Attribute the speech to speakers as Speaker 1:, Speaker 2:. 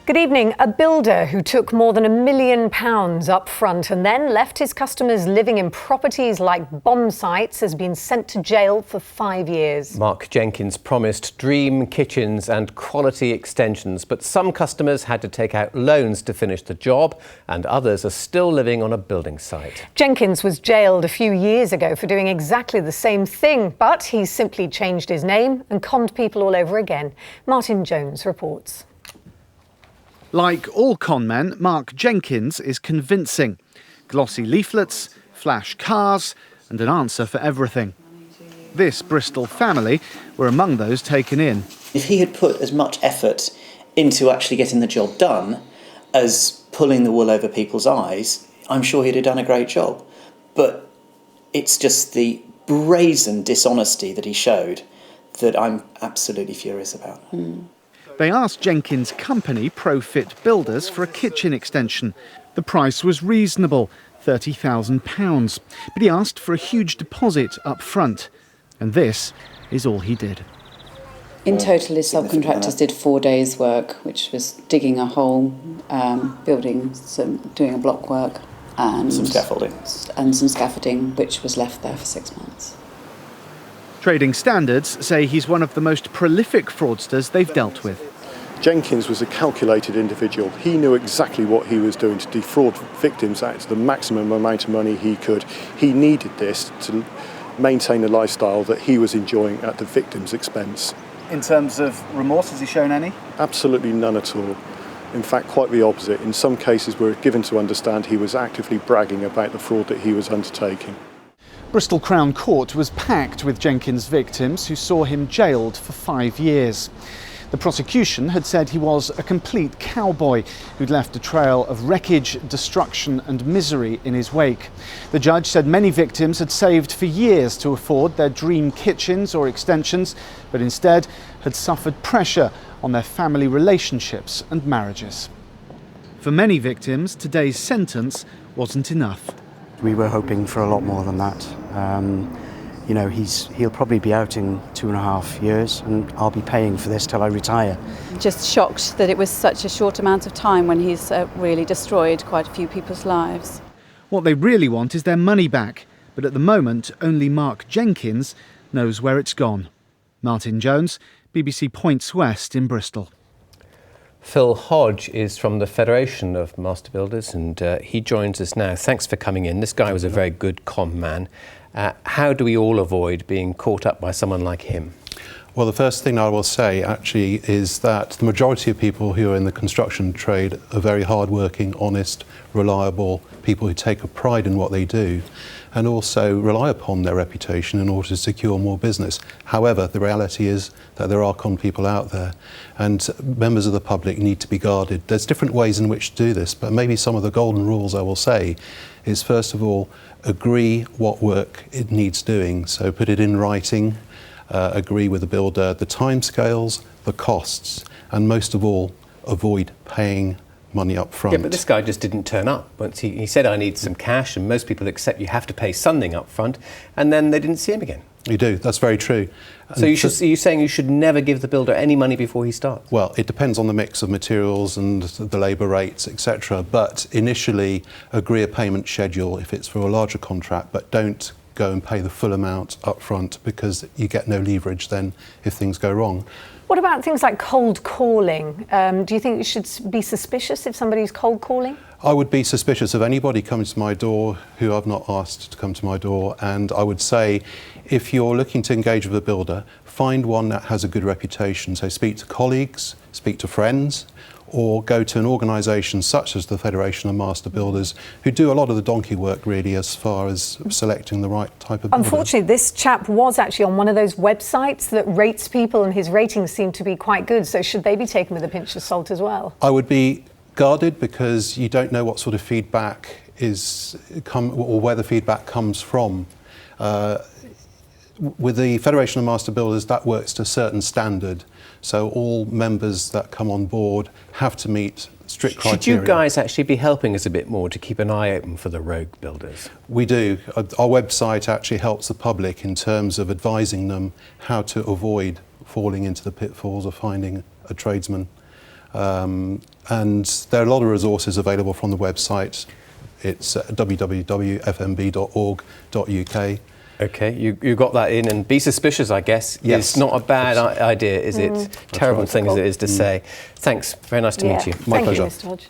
Speaker 1: Good evening. A builder who took more than £1 million up front and then left his customers living in properties like bomb sites has been sent to jail for 5 years.
Speaker 2: Mark Jenkins promised dream kitchens and quality extensions, but some customers had to take out loans to finish the job and others are still living on a building site.
Speaker 1: Jenkins was jailed a few years ago for doing exactly the same thing, but he's simply changed his name and conned people all over again. Martin Jones reports.
Speaker 3: Like all con men, Mark Jenkins is convincing. Glossy leaflets, flash cars, and an answer for everything. This Bristol family were among those taken in.
Speaker 4: If he had put as much effort into actually getting the job done as pulling the wool over people's eyes, I'm sure he'd have done a great job. But it's just the brazen dishonesty that he showed that I'm absolutely furious about.
Speaker 3: They asked Jenkins' company, Profit Builders, for a kitchen extension. The price was reasonable, £30,000. But he asked for a huge deposit up front. And this is all he did.
Speaker 5: In total, his subcontractors did 4 days' work, which was digging a hole, doing a block work, and
Speaker 4: some scaffolding,
Speaker 5: which was left there for 6 months.
Speaker 3: Trading Standards say he's one of the most prolific fraudsters they've dealt with.
Speaker 6: Jenkins was a calculated individual. He knew exactly what he was doing to defraud victims out to the maximum amount of money he could. He needed this to maintain a lifestyle that he was enjoying at the victim's expense.
Speaker 3: In terms of remorse, has he shown any?
Speaker 6: Absolutely none at all. In fact, quite the opposite. In some cases, we're given to understand he was actively bragging about the fraud that he was undertaking.
Speaker 3: Bristol Crown Court was packed with Jenkins' victims who saw him jailed for 5 years. The prosecution had said he was a complete cowboy who'd left a trail of wreckage, destruction and misery in his wake. The judge said many victims had saved for years to afford their dream kitchens or extensions, but instead had suffered pressure on their family relationships and marriages. For many victims, today's sentence wasn't enough.
Speaker 7: We were hoping for a lot more than that. He'll probably be out in 2.5 years and I'll be paying for this till I retire.
Speaker 8: Just shocked that it was such a short amount of time when he's really destroyed quite a few people's lives.
Speaker 3: What they really want is their money back, but at the moment only Mark Jenkins knows where it's gone. Martin Jones, BBC Points West in Bristol.
Speaker 2: Phil Hodge is from the Federation of Master Builders and he joins us now. Thanks for coming in. This guy was a very good con man. How do we all avoid being caught up by someone like him?
Speaker 9: Well, the first thing I will say actually is that the majority of people who are in the construction trade are very hard-working, honest, reliable, people who take a pride in what they do and also rely upon their reputation in order to secure more business. However, the reality is that there are con people out there and members of the public need to be guarded. There's different ways in which to do this, but maybe some of the golden rules I will say is, first of all, agree what work it needs doing. So put it in writing, agree with the builder the timescales, the costs, and most of all, avoid paying money up front.
Speaker 2: Yeah, but this guy just didn't turn up. Once he said, I need some cash, and most people accept you have to pay something up front, and then they didn't see him again.
Speaker 9: You do, that's very true.
Speaker 2: So you're saying you should never give the builder any money before he starts?
Speaker 9: Well, it depends on the mix of materials and the labour rates, etc. But initially, agree a payment schedule if it's for a larger contract, but don't go and pay the full amount up front because you get no leverage then if things go wrong.
Speaker 1: What about things like cold calling? Do you think you should be suspicious if somebody's cold calling?
Speaker 9: I would be suspicious of anybody coming to my door who I've not asked to come to my door, and I would say if you're looking to engage with a builder, find one that has a good reputation. So speak to colleagues, speak to friends, or go to an organisation such as the Federation of Master Builders who do a lot of the donkey work really as far as selecting the right type of builder.
Speaker 1: Unfortunately, this chap was actually on one of those websites that rates people and his ratings seem to be quite good. So should they be taken with a pinch of salt as well?
Speaker 9: I would be guarded because you don't know what sort of feedback or where the feedback comes from. With the Federation of Master Builders, that works to a certain standard. So all members that come on board have to meet strict criteria.
Speaker 2: Should you guys actually be helping us a bit more to keep an eye open for the rogue builders?
Speaker 9: We do. Our website actually helps the public in terms of advising them how to avoid falling into the pitfalls of finding a tradesman And there are a lot of resources available from the website. It's www.fmb.org.uk.
Speaker 2: Okay, you got that in, and be suspicious, I guess.
Speaker 9: Yes.
Speaker 2: It's not a bad idea, is it? Terrible
Speaker 9: right.
Speaker 2: thing as it is to say. Thanks, very nice to meet you.
Speaker 9: My
Speaker 1: Thank
Speaker 9: pleasure.
Speaker 1: you, Mr. Hodge.